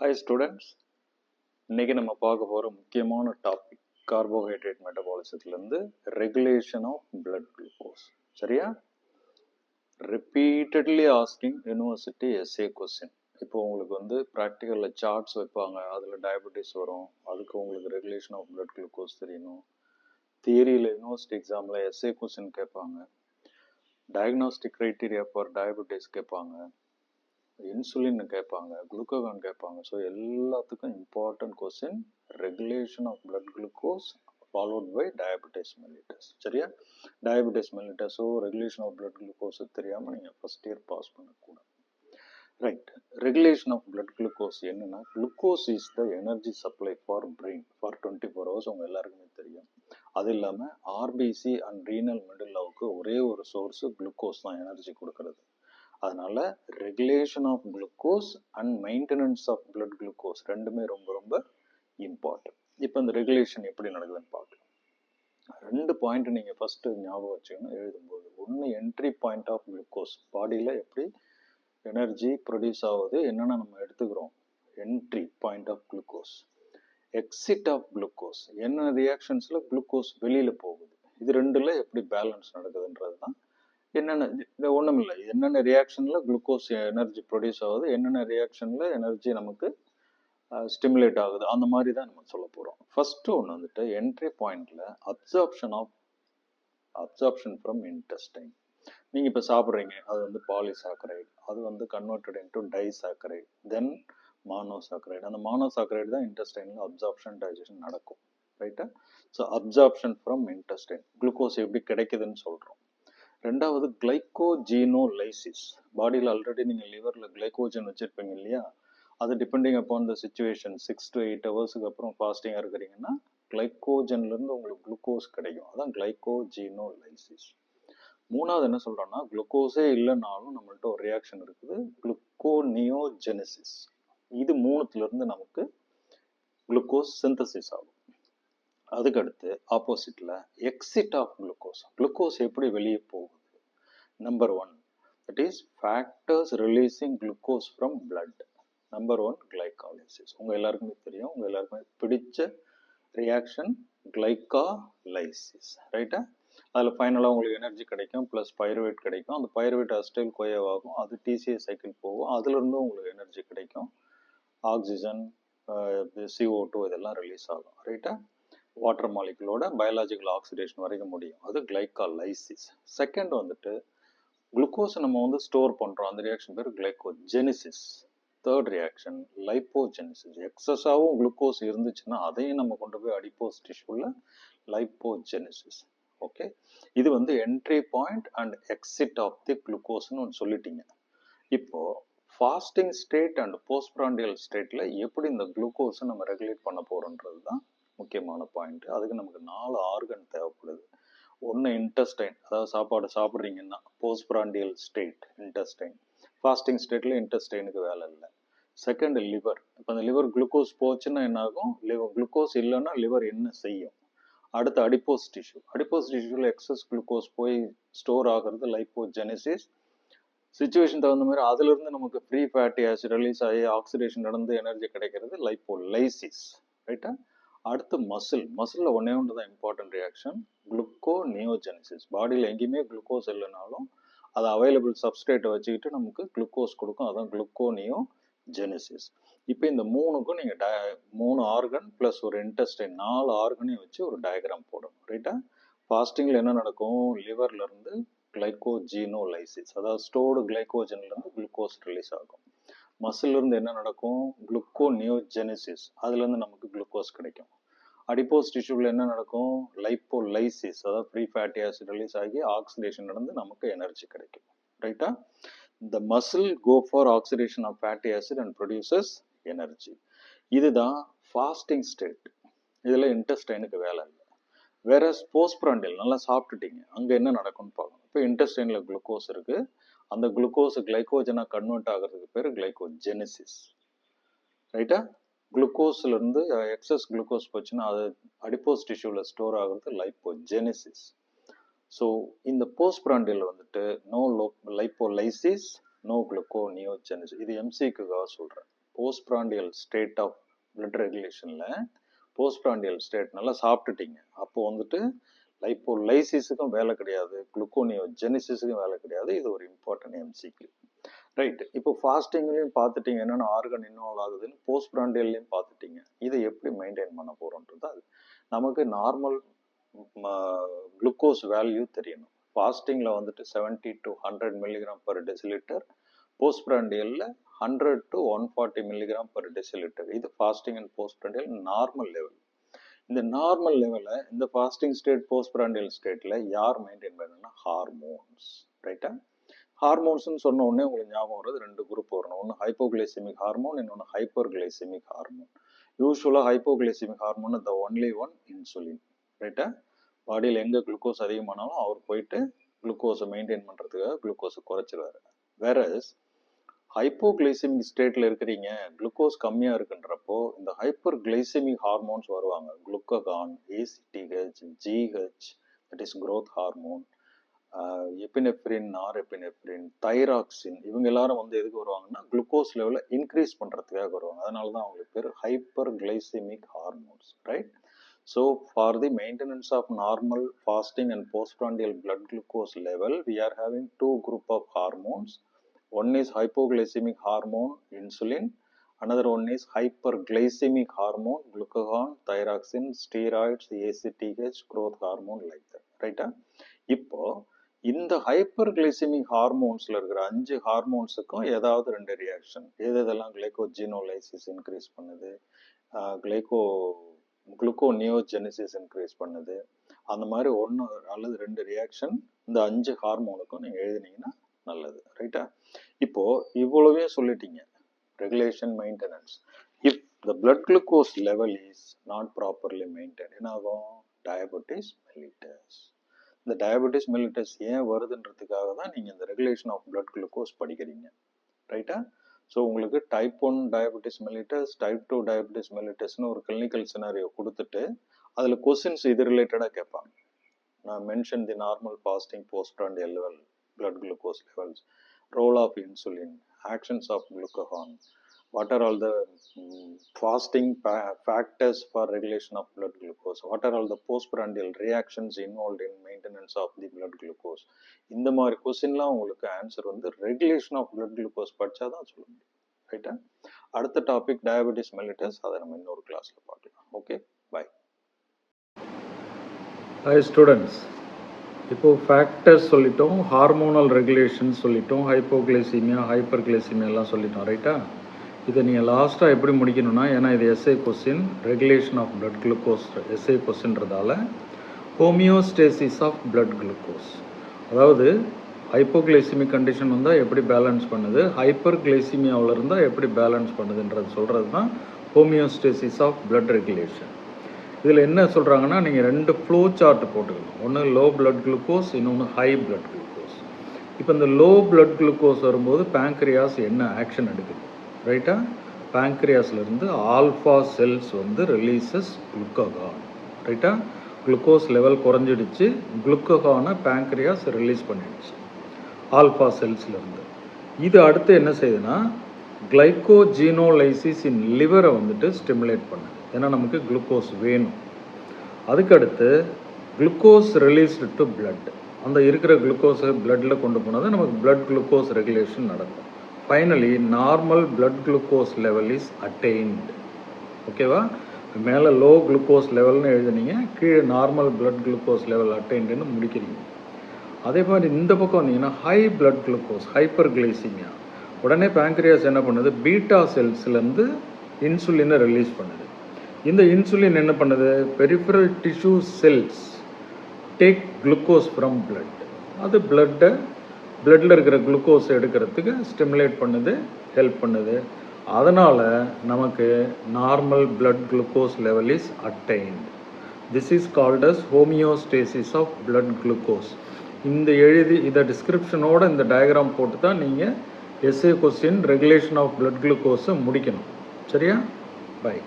Hi students, இன்னைக்கு நம்ம பார்க்க போற முக்கியமான டாபிக் கார்போஹைட்ரேட் மெட்டபாலிசத்துல இருந்து ரெகுலேஷன் ஆஃப் பிளட் குளுக்கோஸ். சரியா? Repeatedly asking university essay question. இப்போ உங்களுக்கு வந்து ப்ராக்டிக்கல்ல சார்ட்ஸ் வைப்பாங்க, அதில் டயபெட்டிஸ் வரும், அதுக்கு உங்களுக்கு ரெகுலேஷன் ஆஃப் பிளட் குளுக்கோஸ் தெரியணும். தியரியில் யூனிவர்சிட்டி எக்ஸாமில் எஸ்ஏ கொஸ்டின் கேட்பாங்க, டயக்னாஸ்டிக் க்ரைட்டீரியா ஃபார் டயபெட்டிஸ் கேட்பாங்க, இன்சுலின் கேட்பாங்க, குளுக்கோகான் கேட்பாங்க. ஸோ எல்லாத்துக்கும் important question regulation of blood glucose followed by diabetes mellitus. சரியா? டயபெட்டிஸ் மெல்லிட்டஸோ ரெகுலேஷன் ஆஃப் பிளட் குளுக்கோஸோ தெரியாமல் நீங்கள் ஃபர்ஸ்ட் இயர் பாஸ் பண்ணக்கூடாது. Right, regulation of blood glucose என்னன்னா, glucose is the energy supply for brain for 24 hours. உங்க எல்லாருக்குமே தெரியும். அது இல்லாமல் ஆர்பிசி அண்ட் ரீனல் மெடுல்லாவுக்கு ஒரே ஒரு சோர்ஸ் குளுக்கோஸ் தான் எனர்ஜி கொடுக்கறது. அதனால regulation of glucose and maintenance of blood glucose ரெண்டுமே ரொம்ப ரொம்ப இம்பார்ட்டன்ட். இப்போ இந்த ரெகுலேஷன் எப்படி நடக்குதுன்னு பார்க்கலாம். 2 பாயிண்ட் நீங்கள் ஃபர்ஸ்ட் ஞாபகம் வச்சுக்கணும் எழுதும்போது. ஒன்று என்ட்ரி பாயிண்ட் ஆஃப் குளுக்கோஸ், பாடியில் எப்படி எனர்ஜி ப்ரொடியூஸ் ஆகுது, என்னென்ன நம்ம எடுத்துக்கிறோம், entry point of glucose. Exit of glucose, என்ன ரியாக்ஷன்ஸில் குளுக்கோஸ் வெளியில் போகுது. இது ரெண்டுல எப்படி பேலன்ஸ் நடக்குதுன்றது தான். என்னென்ன ஒன்றும் இல்லை, என்னென்ன ரியாக்ஷனில் குளுக்கோஸ் எனர்ஜி ப்ரொடியூஸ் ஆகுது, என்னென்ன ரியாக்ஷனில் எனர்ஜி நமக்கு ஸ்டிமுலேட் ஆகுது, அந்த மாதிரி தான் நம்ம சொல்ல போகிறோம். ஃபர்ஸ்ட் ஒன்று வந்துட்டு என்ட்ரி பாயிண்டில் அப்சார்ப்ஷன் ஃப்ரம் இன்டெஸ்டைன். நீங்கள் இப்போ சாப்பிட்றீங்க, அது வந்து பாலிசாக்கரைடு, அது வந்து கன்வெர்டட் இன்டு டைசாக்கரைடு, தென் மானோசாக்கரைடு. அந்த மானோசாக்கரைடு தான் இன்டெஸ்டைனில் அப்சார்ப்ஷன் டைஜஷன் நடக்கும். ரைட்டா? So absorption from intestine, glucose எப்படி கிடைக்குதுன்னு சொல்கிறோம். ரெண்டாவது கிளைகோஜீனோலைசிஸ். பாடியில் ஆல்ரெடி நீங்கள் லிவரில் கிளைகோஜன் வச்சுருப்பீங்க இல்லையா, அது depending upon the situation 6 to 8 hours அப்புறம் ஃபாஸ்டிங்காக இருக்கிறீங்கன்னா கிளைகோஜன்லேருந்து உங்களுக்கு குளுக்கோஸ் கிடைக்கும். அதான் கிளைகோஜீனோலைசிஸ். மூணாவது என்ன சொல்கிறோன்னா, குளுக்கோஸே இல்லைனாலும் நம்மள்ட்ட ஒரு ரியாக்ஷன் இருக்குது, குளுக்கோனியோஜெனிசிஸ். இது மூணுத்துலேருந்து நமக்கு குளுக்கோஸ் சிந்தசிஸ் ஆகும். அதுக்கடுத்து ஆப்போசிட்ல எக்ஸிட் ஆஃப் குளுக்கோஸ். குளுக்கோஸ் எப்படி வெளியே போகுது? Number 1, that is factors releasing glucose from blood. Number 1 glycolysis. உங்க எல்லாருக்குமே தெரியும், உங்க எல்லாருக்குமே பிடிச்ச ரியாக்ஷன் கிளைகாலைசிஸ். ரைட்டா? அதில் ஃபைனலாக உங்களுக்கு எனர்ஜி கிடைக்கும், ப்ளஸ் பைருவேட் கிடைக்கும். அந்த பைருவேட் அஸ்டைல் கோயாவாகும், அது டிசிஏ சைக்கிள் போகும், அதுலேருந்து உங்களுக்கு எனர்ஜி கிடைக்கும். ஆக்சிஜன், CO2 இதெல்லாம் ரிலீஸ் ஆகும். ரைட்டா? வாட்டர் மாலிகுலோட பயாலஜிக்கல் ஆக்சிடேஷன் வரைக்கும் முடியும். அது கிளைகாலைசிஸ். செகண்ட் வந்துட்டு குளுக்கோஸை நம்ம வந்து ஸ்டோர் பண்ணுறோம், அந்த ரியாக்ஷன் பேர் கிளைகோஜெனிசிஸ். Third reaction lipogenesis. எக்ஸஸாகவும் குளுக்கோஸ் இருந்துச்சுன்னா அதையும் நம்ம கொண்டு போய் அடிப்போஸ் டிஷ்யூவில் லைப்போஜெனிசிஸ். ஓகே, இது வந்து entry point and exit of the குளுக்கோஸ்னு ஒன்று சொல்லிட்டீங்க. இப்போ ஃபாஸ்டிங் ஸ்டேட் அண்ட் போஸ்ட்பிராண்டியல் ஸ்டேட்டில் எப்படி இந்த குளுக்கோஸை நம்ம ரெகுலேட் பண்ண போகிறோன்றது தான் முக்கியமான பாயிண்ட். அதுக்கு நமக்கு 4 ஆர்கன் தேவைப்படுது. ஒன்று இன்டெஸ்டைன், அதாவது சாப்பாடு சாப்பிட்றீங்கன்னா போஸ்ட்பிராண்டியல் ஸ்டேட் இன்டெஸ்டைன். ஃபாஸ்டிங் ஸ்டேட்டில் இன்டெஸ்டைனுக்கு வேலை இல்லை. Second liver. இப்போ அந்த லிவர் குளுக்கோஸ் போச்சுன்னா என்ன ஆகும், குளுக்கோஸ் இல்லைன்னா லிவர் என்ன செய்யும்? அடுத்து அடிப்போஸ் டிஷ்யூ. அடிப்போஸ் டிஷ்யூவில் எக்ஸஸ் குளுக்கோஸ் போய் ஸ்டோர் ஆகிறது லைப்போஜெனிசிஸ். சிச்சுவேஷன் தகுந்த மாதிரி அதுலேருந்து நமக்கு ஃப்ரீ ஃபேட்டி ஆசிட் ரிலீஸ் ஆகி ஆக்சிடேஷன் நடந்து எனர்ஜி கிடைக்கிறது லைப்போலைசிஸ். ரைட்டா? அடுத்து மசிலில் ஒன்றே ஒன்று தான் இம்பார்ட்டன்ட் ரியாக்ஷன், குளுக்கோனியோஜெனிசிஸ். பாடியில் எங்கேயுமே குளுக்கோஸ் இல்லைனாலும் அது அவைலபிள் சப்ஸ்ட்ரேட்டை வச்சுக்கிட்டு நமக்கு குளுக்கோஸ் கொடுக்கும், அதான் குளுக்கோனியோஜெனிசிஸ். இப்போ இந்த மூணுக்கும் நீங்கள் 3 ஆர்கன் ப்ளஸ் ஒரு இன்டெஸ்டைன், 4 ஆர்கனையும் வச்சு ஒரு டயக்ராம் போடணும். ரைட்டா? ஃபாஸ்டிங்கில் என்ன நடக்கும், லிவர்லேருந்து கிளைகோஜீனோலைசிஸ், அதாவது ஸ்டோர்டு கிளைகோஜன்லேருந்து குளுக்கோஸ் ரிலீஸ் ஆகும். மசிலிருந்து என்ன நடக்கும், குளுக்கோனியோஜெனிசிஸ், அதுலேருந்து நமக்கு குளுக்கோஸ் கிடைக்கும். அடிப்போஸ் டிஷ்யூவில் என்ன நடக்கும், லைப்போலைசிஸ், அதாவது ஃப்ரீ ஃபேட்டி ஆசிட் ரிலீஸ் ஆகி ஆக்சிடேஷன் நடந்து நமக்கு எனர்ஜி கிடைக்கும். ரைட்டா? The muscle go for oxidation of fatty acid and produces energy. இதுதான் ஃபாஸ்டிங் ஸ்டேட். இதில் இன்டெஸ்டைனுக்கு வேலை இல்லை. வேற போஸ்ட்பிராண்டியல், நல்லா சாப்பிட்டுட்டீங்க, அங்கே என்ன நடக்கும்னு பார்க்கணும். இப்போ இன்டெஸ்டைனில் குளுக்கோஸ் இருக்குது, அந்த குளுக்கோஸ் கிளைகோஜனாக கன்வெர்ட் ஆகிறதுக்கு பேர் கிளைகோஜெனிசிஸ். ரைட்டா? குளுக்கோஸ்லேருந்து எக்ஸஸ் குளுக்கோஸ் போச்சுன்னா அது அடிப்போஸ் டிஷ்யூவில் ஸ்டோர் ஆகிறது லைப்போஜெனிசிஸ். ஸோ இந்த போஸ்ட்பிராண்டியல் நோ லைப்போலைசிஸ், நோ குளுக்கோனியோஜெனிசிஸ். இது எம்சிக்குக்காக சொல்கிறேன். போஸ்ட்பிராண்டியல் ஸ்டேட் ஆஃப் பிளட் ரெகுலேஷனில் போஸ்ட்பிராண்டியல் ஸ்டேட் நல்லா சாப்பிட்டுட்டீங்க, அப்போ வந்துட்டு லைப்போலைசிஸுக்கும் வேலை கிடையாது, குளுக்கோனியோஜெனிசிஸுக்கும் வேலை கிடையாது. இது ஒரு இம்பார்ட்டன்ட் எம்சிக்யூ. ரைட். இப்போ ஃபாஸ்டிங்லையும் பார்த்துட்டீங்க என்னென்ன ஆர்கன் இன்வால்வ் ஆகுதுன்னு, போஸ்ட்பிராண்டியல்லையும் பார்த்துட்டீங்க. இதை எப்படி மெயின்டைன் பண்ண போகிறோன்றது அது நமக்கு நார்மல் குளுக்கோஸ் வேல்யூ தெரியணும். ஃபாஸ்டிங்கில் வந்துட்டு 70 to 100 milligram per deciliter, போஸ்ட்பிராண்டியலில் 100 to 140 milligram per deciliter. இது ஃபாஸ்டிங் அண்ட் போஸ்ட்பிராண்டியல் நார்மல் லெவல். இந்த நார்மல் லெவலில் இந்த ஃபாஸ்டிங் ஸ்டேட் போஸ்ட்பிராண்டியல் ஸ்டேட்டில் யார் மெயின்டைன் பண்ணணும்னா ஹார்மோன்ஸ். ரைட்டா? ஹார்மோன்ஸ்னு சொன்ன உடனே உங்களுக்கு ஞாபகம் வருது, ரெண்டு குரூப் வரணும். ஒன்று ஹைப்போகிளைசிமிக் ஹார்மோன், இன்னொன்று ஹைப்பர்கிளைசிமிக் ஹார்மோன். யூஸ்வலாக hypoglycaemic hormone the only one insulin. ரைட்டா? பாடியில் எங்கே குளுக்கோஸ் அதிகமானாலும் அவர் போயிட்டு குளுக்கோஸை மெயின்டைன் பண்ணுறதுக்காக குளுக்கோஸை குறைச்சிருவாரு. வேறஸ் ஹைப்போகிளைசிமிக் ஸ்டேட்டில் இருக்கிறீங்க, குளுக்கோஸ் கம்மியாக இருக்குன்றப்போ இந்த ஹைப்பர் கிளைசிமிக் ஹார்மோன்ஸ் வருவாங்க. Glucagon, ACTH, GH, that is growth hormone, epinephrine, norepinephrine, thyroxine, இவங்க எல்லாரும் வந்து எதுக்கு வருவாங்கன்னா குளுக்கோஸ் லெவலை இன்க்ரீஸ் பண்ணுறதுக்காக வருவாங்க. அதனால தான் அவங்களுக்கு பேர் hyper glycaemic hormones. Right? So for the maintenance of normal fasting and postprandial blood glucose level, we are having two group of hormones. One is hypoglycemic hormone, insulin. Another one is hyperglycemic hormone, glucagon, thyroxine, steroids, ACTH, growth hormone, like that. Right? இப்போ இந்த ஹைப்பர்கிளைசிமிக் ஹார்மோன்ஸ்ல இருக்கிற 5 ஹார்மோன்ஸுக்கும் ஏதாவது 2 reaction, எதெல்லாம் கிளைகோஜினோலைசிஸ் increase பண்ணுது, குளுக்கோனியோஜெனிசிஸ் increase பண்ணுது, அந்த மாதிரி 1 அல்லது 2 ரியாக்ஷன் இந்த 5 ஹார்மோனுக்கும் நீங்கள் எழுதினீங்கன்னா நல்லது. ரைட்டா? இப்போ இவ்வளவே சொல்லிட்டீங்க. Regulation, maintenance. If the blood glucose level is not properly maintain, என்ன ஆகும்? Diabetes mellitus. இந்த டயபெட்டிஸ் மெல்லிட்டஸ் ஏன் வருதுன்றதுக்காக தான் நீங்கள் இந்த ரெகுலேஷன் ஆஃப் பிளட் குளுக்கோஸ் படிக்கிறீங்க. ரைட்டா? ஸோ உங்களுக்கு type 1 diabetes mellitus, type 2 diabetes மெல்லிட்டஸ்னு ஒரு கிளினிக்கல் சினாரியோ கொடுத்துட்டு அதில் கொஸ்டின்ஸ் இது ரிலேட்டடாக கேட்பாங்க. நான் mention the normal fasting postprandial level blood glucose levels, role of insulin, actions of glucagon, what are all the fasting factors for regulation of blood glucose, what are all the postprandial reactions involved in maintenance of the blood glucose. இந்த மாதிரி கொஸ்டின்லாம் உங்களுக்கு answer வந்து regulation of blood glucose படிச்சாதான் சொல்ல முடியும். ரைட்டா? அடுத்த topic diabetes mellitus, அதை நம்ம இன்னொரு கிளாஸ்ல பார்க்கலாம். Okay, bye. ஹாய் ஸ்டூடெண்ட்ஸ், இப்போ ஃபேக்டர்ஸ் சொல்லிட்டோம், ஹார்மோனல் ரெகுலேஷன் சொல்லிட்டோம், ஹைப்போகிளைசீமியா, ஹைப்பர்கிளைசீமியா எல்லாம் சொல்லிட்டோம். ரைட்டா? இதை நீங்கள் லாஸ்ட்டாக எப்படி முடிக்கணும்னா, ஏன்னா இது essay question, regulation of blood glucose essay கொஸ்டின்றதால ஹோமியோஸ்டேசிஸ் ஆஃப் பிளட் குளுக்கோஸ், அதாவது ஹைப்போகிளைசிமிக் கண்டிஷன் வந்தால் எப்படி பேலன்ஸ் பண்ணுது, ஹைப்பர் கிளைசிமியாவில் இருந்தால் எப்படி பேலன்ஸ் பண்ணுதுன்றது சொல்கிறது தான் ஹோமியோஸ்டேசிஸ் ஆஃப் பிளட் ரெகுலேஷன். இதில் என்ன சொல்கிறாங்கன்னா, நீங்கள் 2 ஃப்ளோ சார்ட் போட்டுக்கணும். ஒன்று லோ பிளட் குளுக்கோஸ், இன்னொன்று ஹை பிளட் குளுக்கோஸ். இப்போ இந்த லோ பிளட் குளுக்கோஸ் வரும்போது பேங்க்ரியாஸ் என்ன ஆக்ஷன் எடுக்குது? ரைட்டா? பேங்க்ரியாஸ்லேருந்து ஆல்ஃபா செல்ஸ் வந்து ரிலீசஸ் குளுக்ககான். ரைட்டா? குளுக்கோஸ் லெவல் குறைஞ்சிடுச்சு, குளுக்ககானை பேங்க்ரியாஸ் ரிலீஸ் பண்ணிடுச்சு ஆல்ஃபா செல்ஸ்லேருந்து. இது அடுத்து என்ன செய்யுதுன்னா, கிளைகோஜினோலைசிஸ் இன் லிவரை வந்துட்டு ஸ்டிமுலேட் பண்ணுது. ஏன்னா நமக்கு குளுக்கோஸ் வேணும். அதுக்கடுத்து குளுக்கோஸ் ரிலீஸ்டு டு பிளட், அந்த இருக்கிற குளுக்கோஸை பிளட்டில் கொண்டு போனது நமக்கு பிளட் குளுக்கோஸ் ரெகுலேஷன் நடக்கும். Finally normal blood glucose level is attained. ஓகேவா? மேலே லோ குளுக்கோஸ் லெவல்னு எழுதுனீங்க, கீழே நார்மல் பிளட் குளுக்கோஸ் லெவல் அட்டைன்டுன்னு முடிக்கிறீங்க. அதே மாதிரி இந்த பக்கம் வந்தீங்கன்னா high blood glucose, hyper glycaemia, உடனே பேங்க்ரியாஸ் என்ன பண்ணுது? பீட்டா செல்ஸ்லேருந்து இன்சுலினை ரிலீஸ் பண்ணுது. இந்த இன்சுலின் என்ன பண்ணுது? Peripheral tissue cells take glucose from blood, அது பிளட்டில் இருக்கிற குளுக்கோஸ் எடுக்கிறதுக்கு ஸ்டிமுலேட் பண்ணுது, ஹெல்ப் பண்ணுது. அதனால் நமக்கு normal blood glucose level is attained. This is called as homeostasis of blood glucose. இந்த இதை டிஸ்கிரிப்ஷனோட இந்த டயக்ராம் போட்டு தான் நீங்கள் essay question regulation of blood குளுக்கோஸை முடிக்கணும். சரியா? பை.